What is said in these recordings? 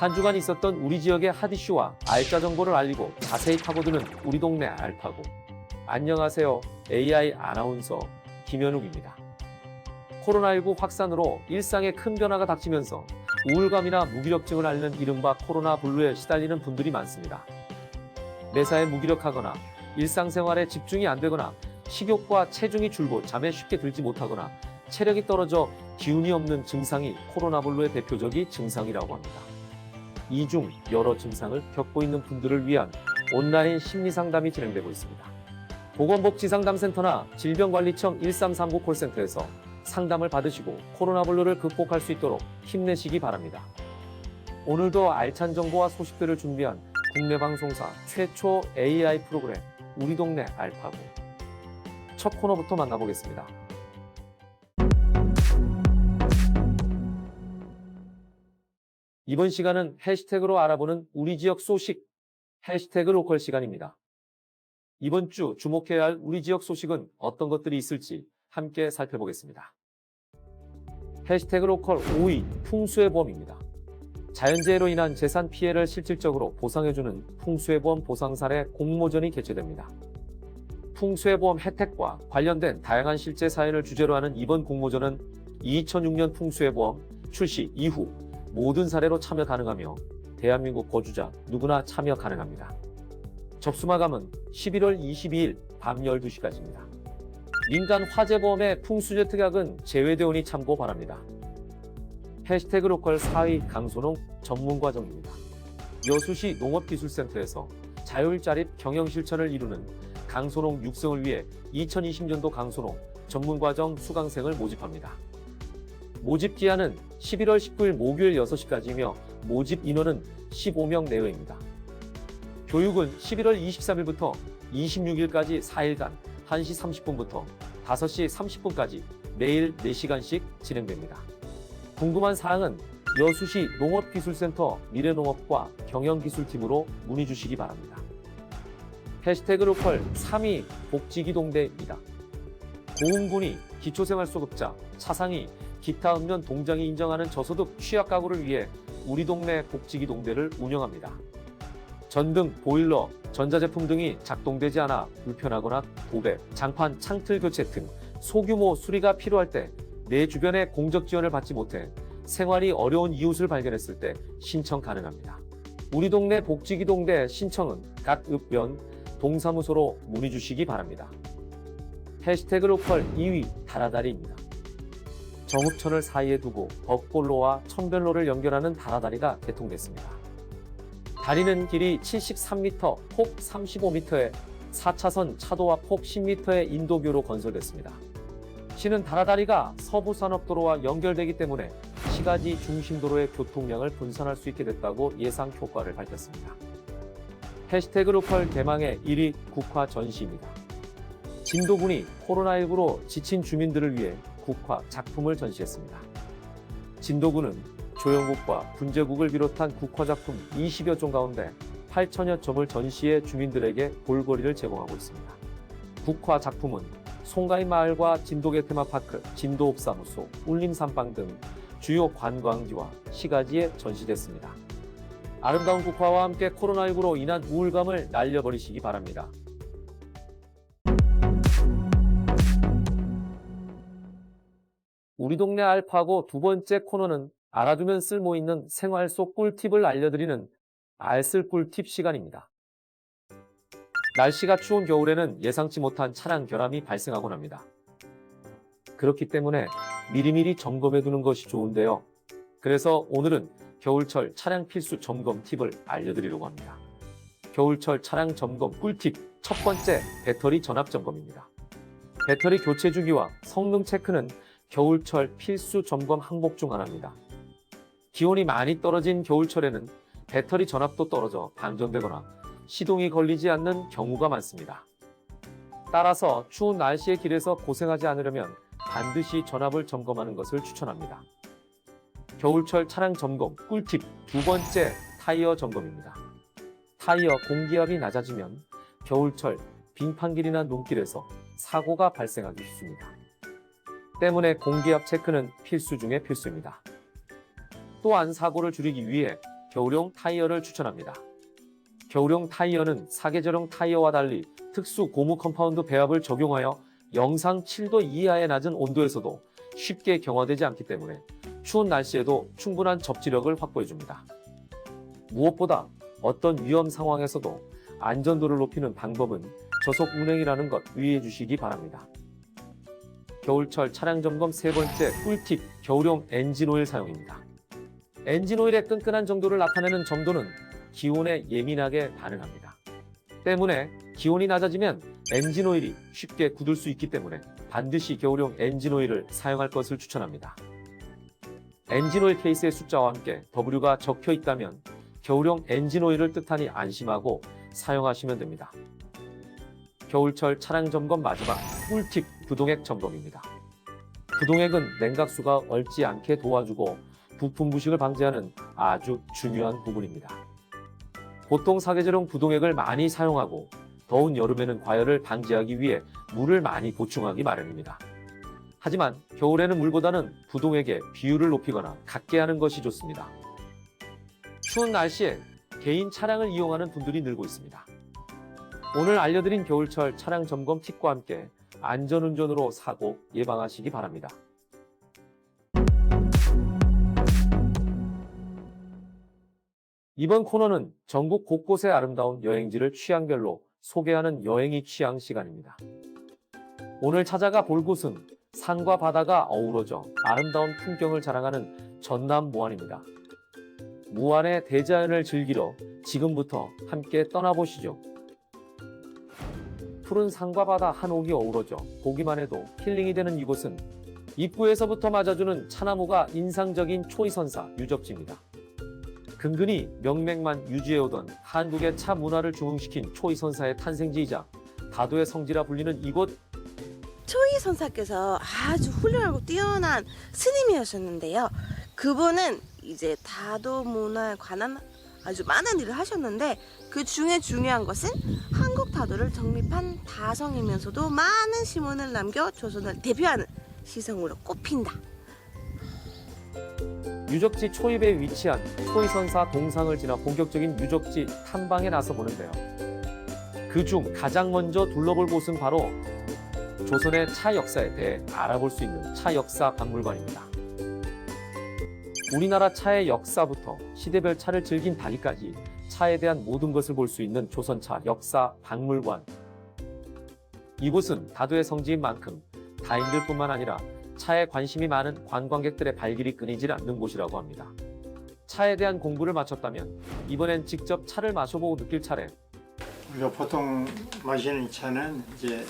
한 주간 있었던 우리 지역의 핫 이슈와 알짜 정보를 알리고 자세히 파고드는 우리 동네 알파고. 안녕하세요. AI 아나운서 김현욱입니다. 코로나19 확산으로 일상에 큰 변화가 닥치면서 우울감이나 무기력증을 앓는 이른바 코로나 블루에 시달리는 분들이 많습니다. 매사에 무기력하거나 일상생활에 집중이 안 되거나 식욕과 체중이 줄고 잠에 쉽게 들지 못하거나 체력이 떨어져 기운이 없는 증상이 코로나 블루의 대표적인 증상이라고 합니다. 이 중 여러 증상을 겪고 있는 분들을 위한 온라인 심리상담이 진행되고 있습니다. 보건복지상담센터나 질병관리청 1339 콜센터에서 상담을 받으시고 코로나 블루를 극복할 수 있도록 힘내시기 바랍니다. 오늘도 알찬 정보와 소식들을 준비한 국내 방송사 최초 AI 프로그램 우리 동네 알파고. 첫 코너부터 만나보겠습니다. 이번 시간은 해시태그로 알아보는 우리 지역 소식, 해시태그 로컬 시간입니다. 이번 주 주목해야 할 우리 지역 소식은 어떤 것들이 있을지 함께 살펴보겠습니다. 해시태그 로컬 5위, 풍수의 보험입니다. 자연재해로 인한 재산 피해를 실질적으로 보상해주는 풍수의 보험 보상 사례 공모전이 개최됩니다. 풍수의 보험 혜택과 관련된 다양한 실제 사연을 주제로 하는 이번 공모전은 2006년 풍수의 보험 출시 이후 모든 사례로 참여 가능하며 대한민국 거주자 누구나 참여 가능합니다. 접수 마감은 11월 22일 밤 12시까지입니다. 민간 화재보험의 풍수제 특약은 제외되오니 참고 바랍니다. 해시태그 로컬 4위 강소농 전문과정입니다. 여수시 농업기술센터에서 자율자립 경영실천을 이루는 강소농 육성을 위해 2020년도 강소농 전문과정 수강생을 모집합니다. 모집 기한은 11월 19일 목요일 6시까지이며 모집 인원은 15명 내외입니다. 교육은 11월 23일부터 26일까지 4일간 1시 30분부터 5시 30분까지 매일 4시간씩 진행됩니다. 궁금한 사항은 여수시 농업기술센터 미래농업과 경영기술팀으로 문의 주시기 바랍니다. 해시태그 로컬 3위 복지기동대입니다. 고흥군이 기초생활소득자, 차상위, 기타 읍면 동장이 인정하는 저소득 취약 가구를 위해 우리 동네 복지기동대를 운영합니다. 전등, 보일러, 전자제품 등이 작동되지 않아 불편하거나 도배, 장판, 창틀 교체 등 소규모 수리가 필요할 때 내 주변에 공적 지원을 받지 못해 생활이 어려운 이웃을 발견했을 때 신청 가능합니다. 우리 동네 복지기동대 신청은 각 읍면 동사무소로 문의 주시기 바랍니다. 해시태그 로컬 2위 다라다리입니다. 정읍천을 사이에 두고 벚골로와 천별로를 연결하는 다라다리가 개통됐습니다. 다리는 길이 73m, 폭 35m의 4차선 차도와 폭 10m의 인도교로 건설됐습니다. 시는 다라다리가 서부산업도로와 연결되기 때문에 시가지 중심도로의 교통량을 분산할 수 있게 됐다고 예상 효과를 밝혔습니다. 해시태그 로컬 대망의 1위 국화 전시입니다. 진도군이 코로나19로 지친 주민들을 위해 국화 작품을 전시했습니다. 진도군은 조형국과 분재국을 비롯한 국화 작품 20여 종 가운데 8천여 점을 전시해 주민들에게 볼거리를 제공하고 있습니다. 국화 작품은 송가인 마을과 진도개 테마파크, 진도읍사무소, 울림산방 등 주요 관광지와 시가지에 전시됐습니다. 아름다운 국화와 함께 코로나19로 인한 우울감을 날려버리시기 바랍니다. 우리 동네 알파고 두 번째 코너는 알아두면 쓸모있는 생활 속 꿀팁을 알려드리는 알쓸 꿀팁 시간입니다. 날씨가 추운 겨울에는 예상치 못한 차량 결함이 발생하곤 합니다. 그렇기 때문에 미리미리 점검해 두는 것이 좋은데요. 그래서 오늘은 겨울철 차량 필수 점검 팁을 알려드리려고 합니다. 겨울철 차량 점검 꿀팁 첫 번째, 배터리 전압 점검입니다. 배터리 교체 주기와 성능 체크는 겨울철 필수 점검 항목 중 하나입니다. 기온이 많이 떨어진 겨울철에는 배터리 전압도 떨어져 방전되거나 시동이 걸리지 않는 경우가 많습니다. 따라서 추운 날씨의 길에서 고생하지 않으려면 반드시 전압을 점검하는 것을 추천합니다. 겨울철 차량 점검 꿀팁 두 번째, 타이어 점검입니다. 타이어 공기압이 낮아지면 겨울철 빙판길이나 눈길에서 사고가 발생하기 쉽습니다. 때문에 공기압 체크는 필수 중의 필수입니다. 또한 사고를 줄이기 위해 겨울용 타이어를 추천합니다. 겨울용 타이어는 사계절용 타이어와 달리 특수 고무 컴파운드 배합을 적용하여 영상 7도 이하의 낮은 온도에서도 쉽게 경화되지 않기 때문에 추운 날씨에도 충분한 접지력을 확보해줍니다. 무엇보다 어떤 위험 상황에서도 안전도를 높이는 방법은 저속 운행이라는 것 유의해 주시기 바랍니다. 겨울철 차량 점검 세 번째 꿀팁, 겨울용 엔진오일 사용입니다. 엔진오일의 끈끈한 정도를 나타내는 점도는 기온에 예민하게 반응합니다. 때문에 기온이 낮아지면 엔진오일이 쉽게 굳을 수 있기 때문에 반드시 겨울용 엔진오일을 사용할 것을 추천합니다. 엔진오일 케이스의 숫자와 함께 W가 적혀 있다면 겨울용 엔진오일을 뜻하니 안심하고 사용하시면 됩니다. 겨울철 차량 점검 마지막 꿀팁, 부동액 점검입니다. 부동액은 냉각수가 얼지 않게 도와주고 부품 부식을 방지하는 아주 중요한 부분입니다. 보통 사계절용 부동액을 많이 사용하고 더운 여름에는 과열을 방지하기 위해 물을 많이 보충하기 마련입니다. 하지만 겨울에는 물보다는 부동액의 비율을 높이거나 같게 하는 것이 좋습니다. 추운 날씨에 개인 차량을 이용하는 분들이 늘고 있습니다. 오늘 알려드린 겨울철 차량 점검 팁과 함께 안전운전으로 사고 예방하시기 바랍니다. 이번 코너는 전국 곳곳의 아름다운 여행지를 취향별로 소개하는 여행이 취향 시간입니다. 오늘 찾아가 볼 곳은 산과 바다가 어우러져 아름다운 풍경을 자랑하는 전남 무안입니다. 무안의 대자연을 즐기러 지금부터 함께 떠나보시죠. 푸른 산과 바다 한옥이 어우러져 보기만 해도 힐링이 되는 이곳은 입구에서부터 맞아주는 차나무가 인상적인 초이선사 유적지입니다. 근근히 명맥만 유지해오던 한국의 차 문화를 중흥시킨 초이선사의 탄생지이자 다도의 성지라 불리는 이곳. 초이선사께서 아주 훌륭하고 뛰어난 스님이었는데요. 그분은 이제 다도 문화에 관한 아주 많은 일을 하셨는데 그 중에 중요한 것은 한국 다도를 정립한 다성이면서도 많은 시문을 남겨 조선을 대표하는 시성으로 꼽힌다. 유적지 초입에 위치한 초이선사 동상을 지나 본격적인 유적지 탐방에 나서 보는데요. 그중 가장 먼저 둘러볼 곳은 바로 조선의 차 역사에 대해 알아볼 수 있는 차 역사 박물관입니다. 우리나라 차의 역사부터 시대별 차를 즐긴 다기까지 차에 대한 모든 것을 볼 수 있는 조선차 역사 박물관. 이곳은 다도의 성지인 만큼 타인들뿐만 아니라 차에 관심이 많은 관광객들의 발길이 끊이질 않는 곳이라고 합니다. 차에 대한 공부를 마쳤다면 이번엔 직접 차를 마셔보고 느낄 차례. 우리가 보통 마시는 차는 이제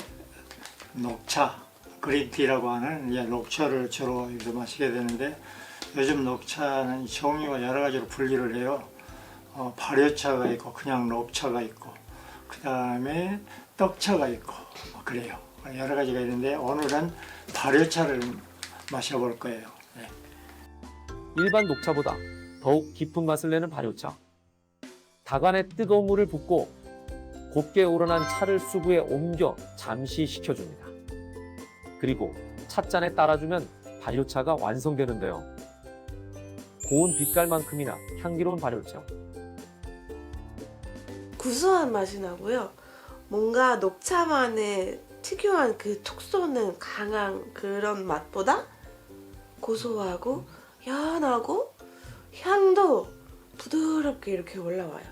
녹차, 그린티라고 하는 이제 녹차를 주로 여기서 마시게 되는데 요즘 녹차는 종류가 여러 가지로 분리를 해요. 발효차가 있고 그냥 녹차가 있고 그 다음에 떡차가 있고 그래요. 여러 가지가 있는데 오늘은 발효차를 마셔볼 거예요. 네. 일반 녹차보다 더욱 깊은 맛을 내는 발효차. 다간에 뜨거운 물을 붓고 곱게 우러난 차를 수구에 옮겨 잠시 식혀줍니다. 그리고 찻잔에 따라주면 발효차가 완성되는데요. 고운 빛깔만큼이나 향기로운 발효차. 구수한 맛이 나고요. 뭔가 녹차만의 특유한 그 톡 쏘는 강한 그런 맛보다 고소하고 연하고 향도 부드럽게 이렇게 올라와요.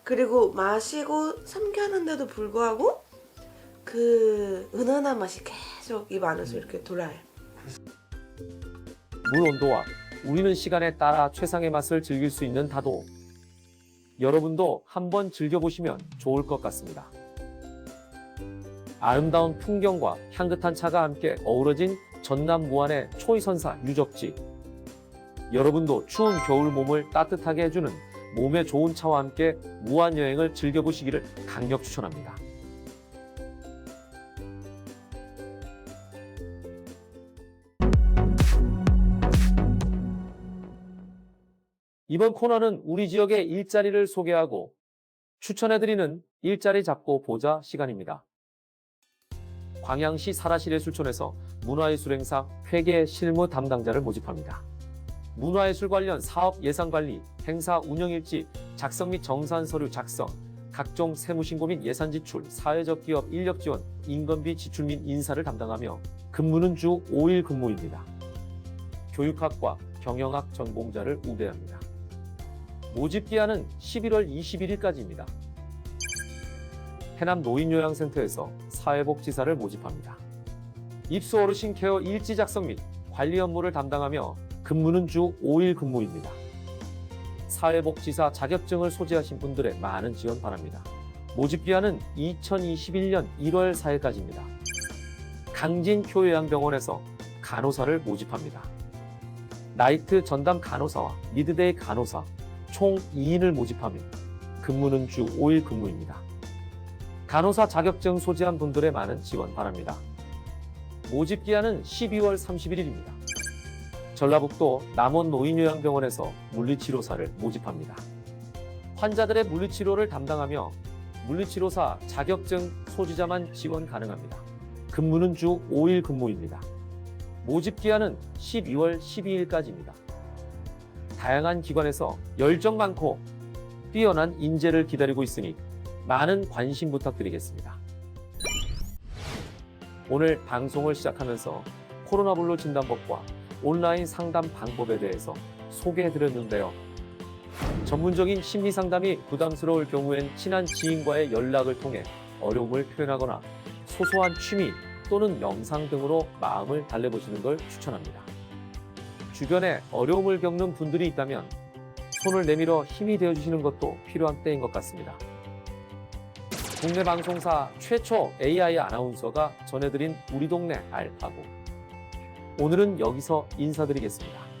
그리고 마시고 삼켰는데도 불구하고 그 은은한 맛이 계속 입 안에서 이렇게 돌아요. 물 온도와 우리는 시간에 따라 최상의 맛을 즐길 수 있는 다도. 여러분도 한번 즐겨보시면 좋을 것 같습니다. 아름다운 풍경과 향긋한 차가 함께 어우러진 전남 무안의 초이선사 유적지. 여러분도 추운 겨울 몸을 따뜻하게 해주는 몸에 좋은 차와 함께 무안 여행을 즐겨보시기를 강력 추천합니다. 이번 코너는 우리 지역의 일자리를 소개하고 추천해드리는 일자리 잡고 보자 시간입니다. 광양시 사라시예술촌에서 문화예술 행사 회계 실무 담당자를 모집합니다. 문화예술 관련 사업 예산 관리, 행사 운영 일지, 작성 및 정산 서류 작성, 각종 세무신고 및 예산 지출, 사회적 기업 인력 지원, 인건비 지출 및 인사를 담당하며 근무는 주 5일 근무입니다. 교육학과 경영학 전공자를 우대합니다. 모집 기한은 11월 21일까지입니다. 해남 노인요양센터에서 사회복지사를 모집합니다. 입소 어르신 케어 일지 작성 및 관리 업무를 담당하며 근무는 주 5일 근무입니다. 사회복지사 자격증을 소지하신 분들의 많은 지원 바랍니다. 모집 기한은 2021년 1월 4일까지입니다. 강진교요양병원에서 간호사를 모집합니다. 나이트 전담 간호사와 미드데이 간호사 총 2인을 모집하며 근무는 주 5일 근무입니다. 간호사 자격증 소지한 분들의 많은 지원 바랍니다. 모집 기한은 12월 31일입니다. 전라북도 남원 노인요양병원에서 물리치료사를 모집합니다. 환자들의 물리치료를 담당하며 물리치료사 자격증 소지자만 지원 가능합니다. 근무는 주 5일 근무입니다. 모집 기한은 12월 12일까지입니다. 다양한 기관에서 열정 많고 뛰어난 인재를 기다리고 있으니 많은 관심 부탁드리겠습니다. 오늘 방송을 시작하면서 코로나19 진단법과 온라인 상담 방법에 대해서 소개해드렸는데요. 전문적인 심리 상담이 부담스러울 경우엔 친한 지인과의 연락을 통해 어려움을 표현하거나 소소한 취미 또는 명상 등으로 마음을 달래보시는 걸 추천합니다. 주변에 어려움을 겪는 분들이 있다면 손을 내밀어 힘이 되어주시는 것도 필요한 때인 것 같습니다. 국내 방송사 최초 AI 아나운서가 전해드린 우리 동네 알파고. 오늘은 여기서 인사드리겠습니다.